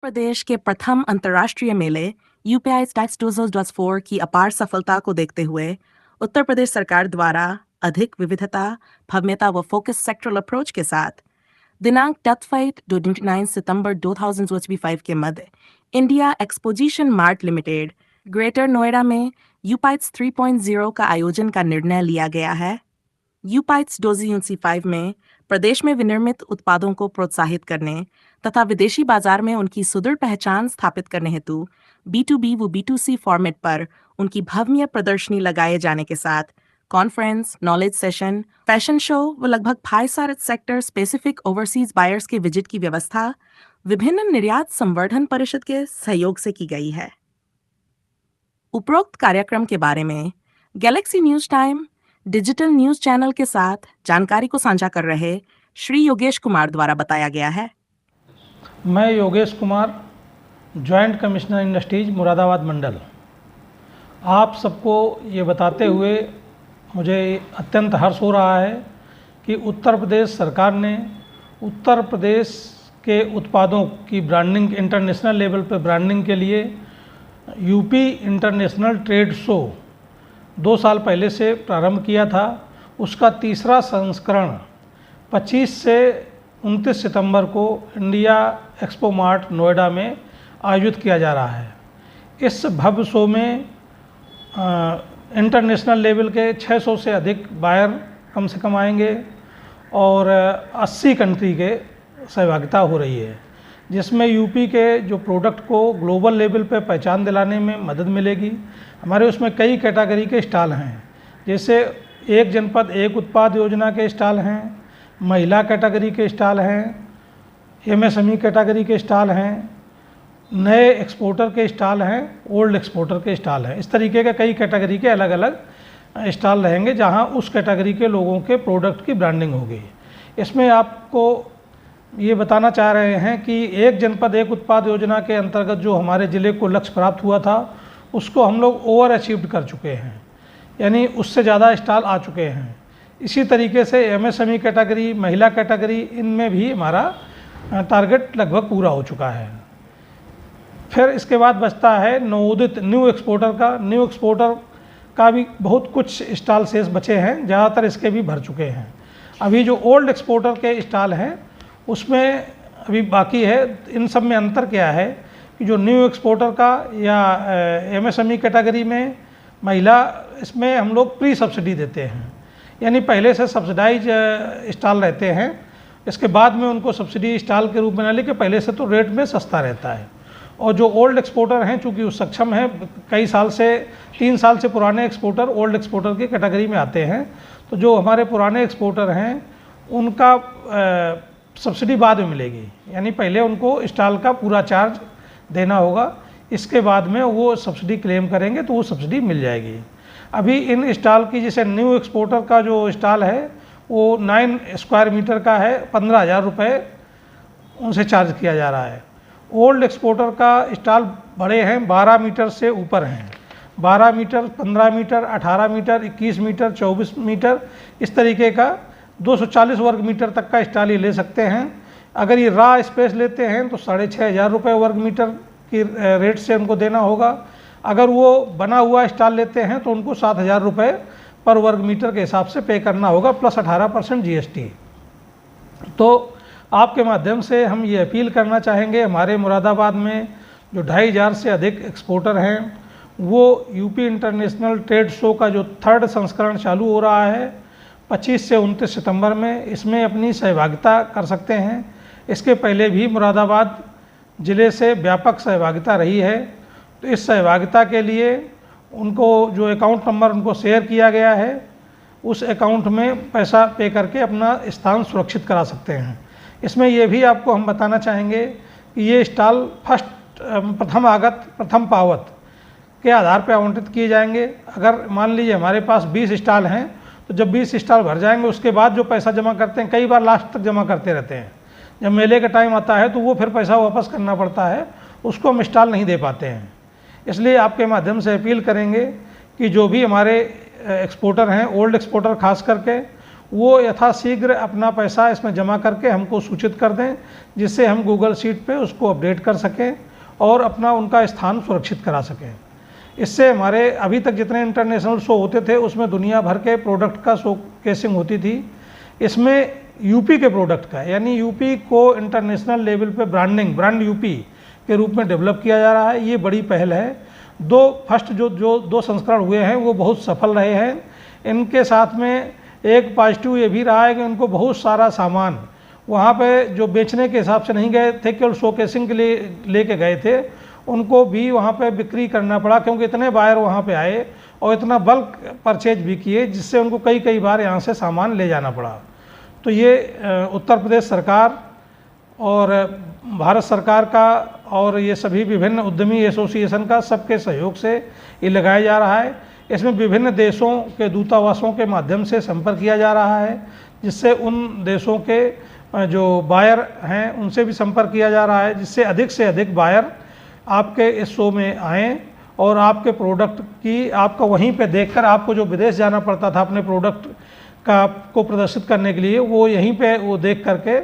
प्रदेश के प्रथम अंतर्राष्ट्रीय मेले यूपीआई टैक्स 2024 की अपार सफलता को देखते हुए उत्तर प्रदेश सरकार द्वारा अधिक विविधता, भव्यता व फोकस सेक्टरल अप्रोच के साथ दिनांक 29 सितंबर 2025 के मध्य India Exposition Mart Limited Greater Noida में यूपाइट्स 3.0 का आयोजन का निर्णय लिया गया है। यूपाइट्स 2025 में प्रदेश में विनिर्मित उत्पादों को प्रोत्साहित करने तथा विदेशी बाजार में उनकी सुदृढ़ पहचान स्थापित करने हेतु B2B व B2C फॉर्मेट पर उनकी भव्य प्रदर्शनी लगाए जाने के साथ conference, knowledge session, fashion show व लगभग 5 सेक्टर स्पेसिफिक ओवरसीज बायर्स के विजिट की व्यवस्था विभिन्न निर्यात संवर्धन परिषद के सहयोग से की गई है। उपरोक्त कार्यक्रम के बारे में Galaxy news time digital news channel के साथ जानकारी को साझा कर रहे श्री योगेश कुमार द्वारा बताया गया है। मैं Yogesh Kumar, joint commissioner industries Moradabad मंडल, आप सबको ये बताते हुए मुझे अत्यंत हर्ष हो रहा है कि उत्तर प्रदेश सरकार ने उत्तर प्रदेश के उत्पादों की ब्रांडिंग इंटरनेशनल लेवल पर ब्रांडिंग के लिए यूपी इंटरनेशनल ट्रेड शो 2 साल पहले से प्रारंभ किया था। उसका तीसरा संस्करण 25 से 29 सितंबर को इंडिया एक्सपो मार्ट नोएडा में आयोजित किया जा रहा है। इस भव्य शो में इंटरनेशनल लेवल के 600 से अधिक बायर कम से कम आएंगे और 80 कंट्री के सहभागिता हो रही है, जिसमें यूपी के जो प्रोडक्ट को ग्लोबल लेवल पर पहचान दिलाने में मदद मिलेगी। हमारे उसमें कई कैटेगरी के स्टॉल हैं, जैसे एक जनपद एक उत्पाद योजना के स्टॉल हैं, महिला कैटेगरी के स्टॉल हैं, एमएसएमई कैटेगरी के स्टॉल हैं, नए एक्सपोर्टर के स्टॉल हैं, ओल्ड एक्सपोर्टर के स्टॉल हैं। इस तरीके के कई कैटेगरी के अलग अलग स्टॉल रहेंगे जहां उस कैटेगरी के लोगों के प्रोडक्ट की ब्रांडिंग होगी। इसमें आपको ये बताना चाह रहे हैं कि एक जनपद एक उत्पाद योजना के अंतर्गत जो हमारे ज़िले को लक्ष्य प्राप्त हुआ था उसको हम लोग ओवर अचीव्ड कर चुके हैं, यानी उससे ज़्यादा स्टॉल आ चुके हैं। इसी तरीके से एमएसएमई कैटेगरी, महिला कैटेगरी, इनमें भी हमारा टारगेट लगभग पूरा हो चुका है। फिर इसके बाद बचता है नवोदित न्यू एक्सपोर्टर का। न्यू एक्सपोर्टर का भी बहुत कुछ स्टॉल शेष बचे हैं, ज़्यादातर इसके भी भर चुके हैं। अभी जो ओल्ड एक्सपोर्टर के स्टॉल हैं उसमें अभी बाकी है। इन सब में अंतर क्या है कि जो न्यू एक्सपोर्टर का या एमएसएमई कैटेगरी में महिला, इसमें हम लोग प्री सब्सिडी देते हैं, यानी पहले से सब्सिडाइज स्टॉल रहते हैं, इसके बाद में उनको सब्सिडी स्टॉल के रूप में ना लेके पहले से तो रेट में सस्ता रहता है। और जो ओल्ड एक्सपोर्टर हैं, चूँकि वो सक्षम हैं, कई साल से 3 साल से पुराने एक्सपोर्टर ओल्ड एक्सपोर्टर की कैटेगरी में आते हैं, तो जो हमारे पुराने एक्सपोर्टर हैं उनका सब्सिडी बाद में मिलेगी, यानी पहले उनको स्टॉल का पूरा चार्ज देना होगा, इसके बाद में वो सब्सिडी क्लेम करेंगे तो वो सब्सिडी मिल जाएगी। अभी इन स्टॉल की, जैसे न्यू एक्सपोर्टर का जो स्टॉल है वो 9 स्क्वायर मीटर का है, 15,000 रुपये उनसे चार्ज किया जा रहा है। ओल्ड एक्सपोर्टर का स्टॉल बड़े हैं, 12 मीटर से ऊपर हैं, 12 metre, 15 metre, 18 metre, 21 metre, 24 metre, इस तरीके का 240 वर्ग मीटर तक का स्टॉल ये ले सकते हैं। अगर ये रा स्पेस लेते हैं तो 6,500 रुपये वर्ग मीटर की रेट से उनको देना होगा। अगर वो बना हुआ स्टॉल लेते हैं तो उनको 7,000 रुपये पर वर्ग मीटर के हिसाब से पे करना होगा, प्लस 18% GST। तो आपके माध्यम से हम ये अपील करना चाहेंगे, हमारे मुरादाबाद में जो 2,500 से अधिक एक्सपोर्टर हैं वो यूपी इंटरनेशनल ट्रेड शो का जो 3rd संस्करण चालू हो रहा है 25 से 29 सितंबर में, इसमें अपनी सहभागिता कर सकते हैं। इसके पहले भी मुरादाबाद ज़िले से व्यापक सहभागिता रही है, तो इस सहभागिता के लिए उनको जो अकाउंट नंबर उनको शेयर किया गया है, उस अकाउंट में पैसा पे करके अपना स्थान सुरक्षित करा सकते हैं। इसमें ये भी आपको हम बताना चाहेंगे कि ये स्टॉल प्रथम आगत प्रथम पावत के आधार पर आवंटित किए जाएंगे। अगर मान लीजिए हमारे पास 20 स्टॉल हैं तो जब 20 स्टॉल भर जाएंगे उसके बाद जो पैसा जमा करते हैं, कई बार लास्ट तक जमा करते रहते हैं, जब मेले का टाइम आता है तो वो फिर पैसा वापस करना पड़ता है, उसको हम स्टॉल नहीं दे पाते हैं। इसलिए आपके माध्यम से अपील करेंगे कि जो भी हमारे एक्सपोर्टर हैं, ओल्ड एक्सपोर्टर खास करके, वो यथाशीघ्र अपना पैसा इसमें जमा करके हमको सूचित कर दें, जिससे हम गूगल शीट पे उसको अपडेट कर सकें और अपना उनका स्थान सुरक्षित करा सकें। इससे हमारे अभी तक जितने इंटरनेशनल शो होते थे उसमें दुनिया भर के प्रोडक्ट का शो केसिंग होती थी। इसमें यूपी के प्रोडक्ट का, यानी यूपी को इंटरनेशनल लेवल पे ब्रांड यूपी के रूप में डेवलप किया जा रहा है। ये बड़ी पहल है। फर्स्ट जो दो संस्करण हुए हैं वो बहुत सफल रहे हैं। इनके साथ में एक पॉजिटिव ये भी रहा है कि उनको बहुत सारा सामान वहाँ पे जो बेचने के हिसाब से नहीं गए थे, केवल शोकेसिंग के लिए लेके गए थे, उनको भी वहाँ पे बिक्री करना पड़ा, क्योंकि इतने बायर वहाँ पे आए और इतना बल्क परचेज भी किए, जिससे उनको कई बार यहाँ से सामान ले जाना पड़ा। तो ये उत्तर प्रदेश सरकार और भारत सरकार का और ये सभी विभिन्न उद्यमी एसोसिएशन का सबके सहयोग से ये लगाया जा रहा है। इसमें विभिन्न देशों के दूतावासों के माध्यम से संपर्क किया जा रहा है, जिससे उन देशों के जो बायर हैं उनसे भी संपर्क किया जा रहा है, जिससे अधिक से अधिक बायर आपके इस शो में आएँ और आपके प्रोडक्ट की आपका वहीं पे देखकर, आपको जो विदेश जाना पड़ता था अपने प्रोडक्ट को प्रदर्शित करने के लिए, वो यहीं पे वो देख करके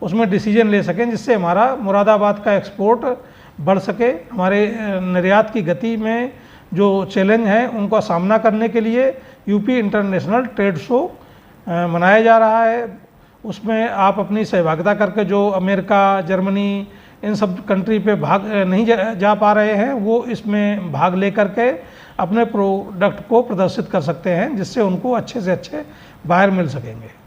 उसमें डिसीजन ले सकें, जिससे हमारा मुरादाबाद का एक्सपोर्ट बढ़ सके। हमारे निर्यात की गति में जो चैलेंज हैं उनका सामना करने के लिए यूपी इंटरनेशनल ट्रेड शो मनाया जा रहा है। उसमें आप अपनी सहभागिता करके, जो अमेरिका, जर्मनी, इन सब कंट्री पे भाग नहीं जा पा रहे हैं, वो इसमें भाग ले करके अपने प्रोडक्ट को प्रदर्शित कर सकते हैं, जिससे उनको अच्छे से अच्छे बायर मिल सकेंगे।